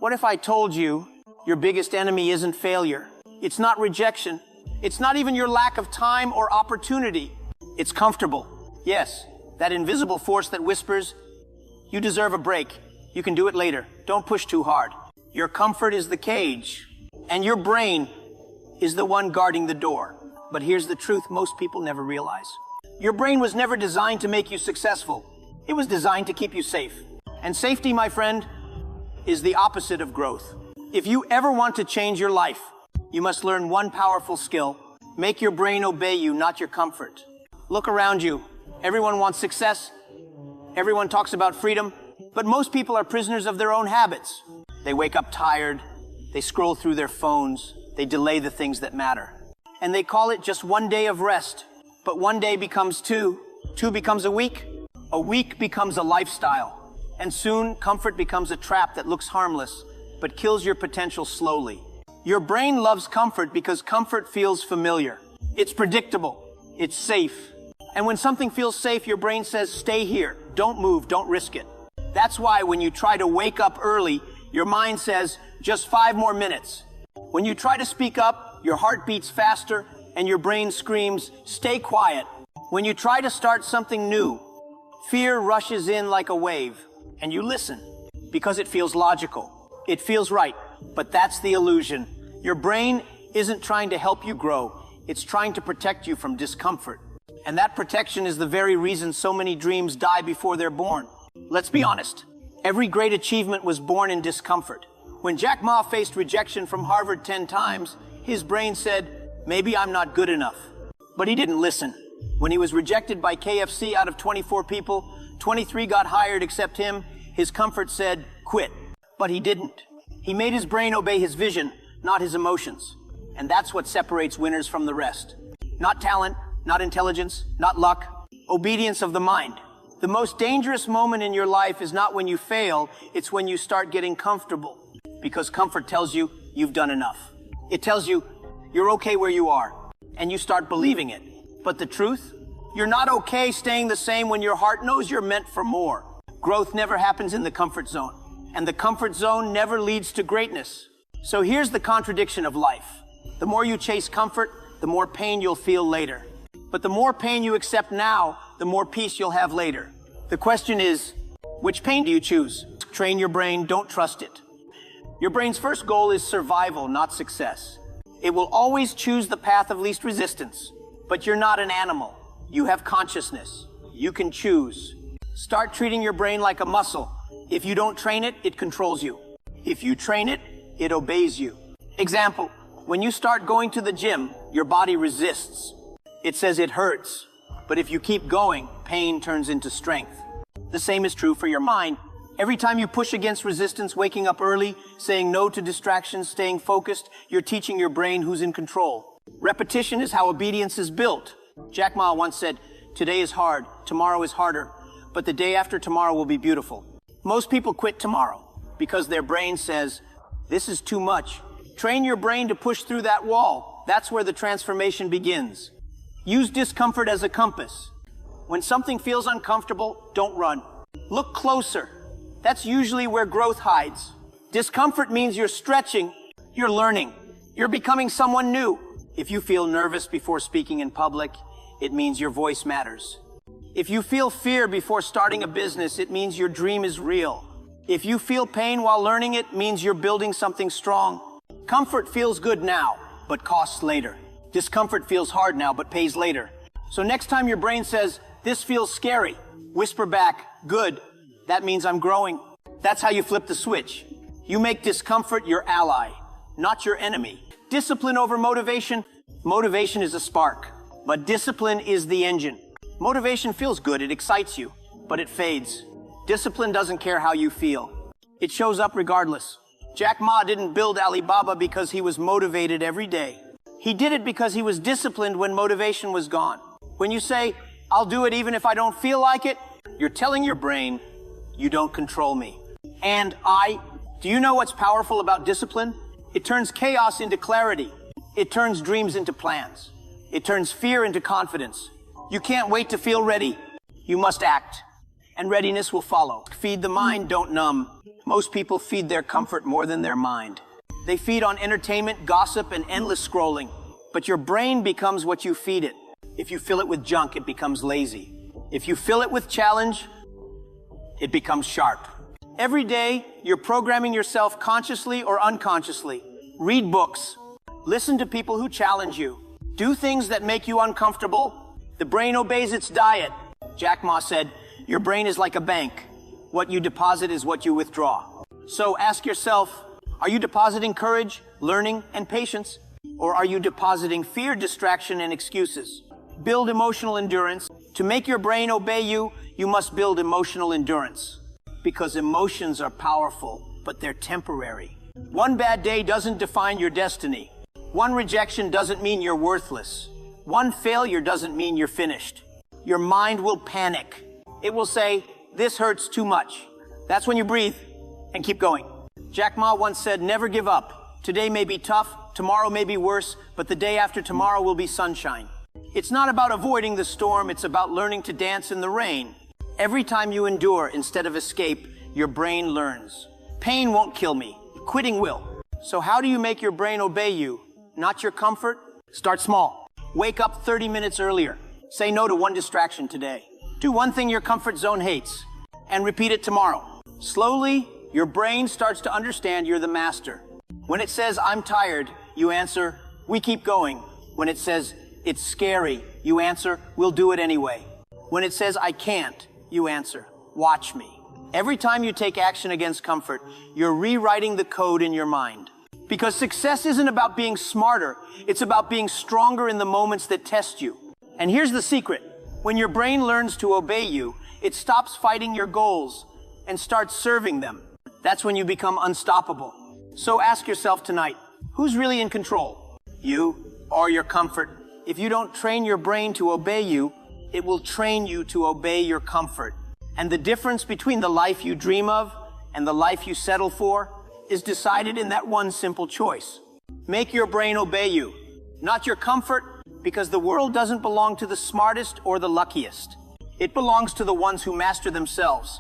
What if I told you your biggest enemy isn't failure? It's not rejection. It's not even your lack of time or opportunity. It's comfortable. Yes, that invisible force that whispers, you deserve a break. You can do it later. Don't push too hard. Your comfort is the cage, and your brain is the one guarding the door. But here's the truth most people never realize. Your brain was never designed to make you successful. It was designed to keep you safe. And safety, my friend, is the opposite of growth. If you ever want to change your life, you must learn one powerful skill. Make your brain obey you, not your comfort. Look around you. Everyone wants success. Everyone talks about freedom. But most people are prisoners of their own habits. They wake up tired. They scroll through their phones. They delay the things that matter. And they call it just one day of rest. But one day becomes two. Two becomes a week. A week becomes a lifestyle. And soon, comfort becomes a trap that looks harmless, but kills your potential slowly. Your brain loves comfort because comfort feels familiar. It's predictable. It's safe. And when something feels safe, your brain says, stay here. Don't move. Don't risk it. That's why when you try to wake up early, your mind says, just 5 more minutes. When you try to speak up, your heart beats faster and your brain screams, stay quiet. When you try to start something new, fear rushes in like a wave. And you listen because it feels logical. It feels right, but that's the illusion. Your brain isn't trying to help you grow. It's trying to protect you from discomfort. And that protection is the very reason so many dreams die before they're born. Let's be honest. Every great achievement was born in discomfort. When Jack Ma faced rejection from Harvard 10 times, his brain said, maybe I'm not good enough. But he didn't listen. When he was rejected by KFC out of 24 people, 23 got hired except him. His comfort said, quit. But he didn't. He made his brain obey his vision, not his emotions. And that's what separates winners from the rest. Not talent, not intelligence, not luck. Obedience of the mind. The most dangerous moment in your life is not when you fail, it's when you start getting comfortable. Because comfort tells you you've done enough. It tells you you're okay where you are. And you start believing it. But the truth? You're not okay staying the same when your heart knows you're meant for more. Growth never happens in the comfort zone. And the comfort zone never leads to greatness. So here's the contradiction of life. The more you chase comfort, the more pain you'll feel later. But the more pain you accept now, the more peace you'll have later. The question is, which pain do you choose? Train your brain, don't trust it. Your brain's first goal is survival, not success. It will always choose the path of least resistance. But you're not an animal. You have consciousness. You can choose. Start treating your brain like a muscle. If you don't train it, it controls you. If you train it, it obeys you. Example, when you start going to the gym, your body resists. It says it hurts. But if you keep going, pain turns into strength. The same is true for your mind. Every time you push against resistance, waking up early, saying no to distractions, staying focused, you're teaching your brain who's in control. Repetition is how obedience is built. Jack Ma once said, today is hard, tomorrow is harder, but the day after tomorrow will be beautiful. Most people quit tomorrow because their brain says, this is too much. Train your brain to push through that wall. That's where the transformation begins. Use discomfort as a compass. When something feels uncomfortable, don't run. Look closer. That's usually where growth hides. Discomfort means you're stretching, you're learning, you're becoming someone new. If you feel nervous before speaking in public, it means your voice matters. If you feel fear before starting a business, it means your dream is real. If you feel pain while learning, it means you're building something strong. Comfort feels good now, but costs later. Discomfort feels hard now, but pays later. So next time your brain says, this feels scary, whisper back, good. That means I'm growing. That's how you flip the switch. You make discomfort your ally, not your enemy. Discipline over motivation. Motivation is a spark, but discipline is the engine. Motivation feels good, it excites you, but it fades. Discipline doesn't care how you feel. It shows up regardless. Jack Ma didn't build Alibaba because he was motivated every day. He did it because he was disciplined when motivation was gone. When you say, I'll do it even if I don't feel like it, you're telling your brain, you don't control me. And do you know what's powerful about discipline? It turns chaos into clarity. It turns dreams into plans. It turns fear into confidence. You can't wait to feel ready. You must act. and readiness will follow. Feed the mind, don't numb. Most people feed their comfort more than their mind. They feed on entertainment, gossip, and endless scrolling. But your brain becomes what you feed it. If you fill it with junk, it becomes lazy. If you fill it with challenge, it becomes sharp. Every day, you're programming yourself consciously or unconsciously. Read books. Listen to people who challenge you. Do things that make you uncomfortable. The brain obeys its diet. Jack Ma said, your brain is like a bank. What you deposit is what you withdraw. So ask yourself, are you depositing courage, learning, and patience? Or are you depositing fear, distraction, and excuses? Build emotional endurance. To make your brain obey you, you must build emotional endurance. Because emotions are powerful, but they're temporary. One bad day doesn't define your destiny. One rejection doesn't mean you're worthless. One failure doesn't mean you're finished. Your mind will panic. It will say, this hurts too much. That's when you breathe and keep going. Jack Ma once said, never give up. Today may be tough, tomorrow may be worse, but the day after tomorrow will be sunshine. It's not about avoiding the storm, it's about learning to dance in the rain. Every time you endure instead of escape, your brain learns. Pain won't kill me, quitting will. So how do you make your brain obey you? Not your comfort? Start small. Wake up 30 minutes earlier. Say no to one distraction today. Do one thing your comfort zone hates, and repeat it tomorrow. Slowly, your brain starts to understand you're the master. When it says, I'm tired, you answer, we keep going. When it says, it's scary, you answer, we'll do it anyway. When it says, I can't, you answer, watch me. Every time you take action against comfort, you're rewriting the code in your mind. Because success isn't about being smarter, it's about being stronger in the moments that test you. And here's the secret. When your brain learns to obey you, it stops fighting your goals and starts serving them. That's when you become unstoppable. So ask yourself tonight, who's really in control? You or your comfort? If you don't train your brain to obey you, it will train you to obey your comfort. And the difference between the life you dream of and the life you settle for is decided in that one simple choice. Make your brain obey you, not your comfort, because the world doesn't belong to the smartest or the luckiest. It belongs to the ones who master themselves.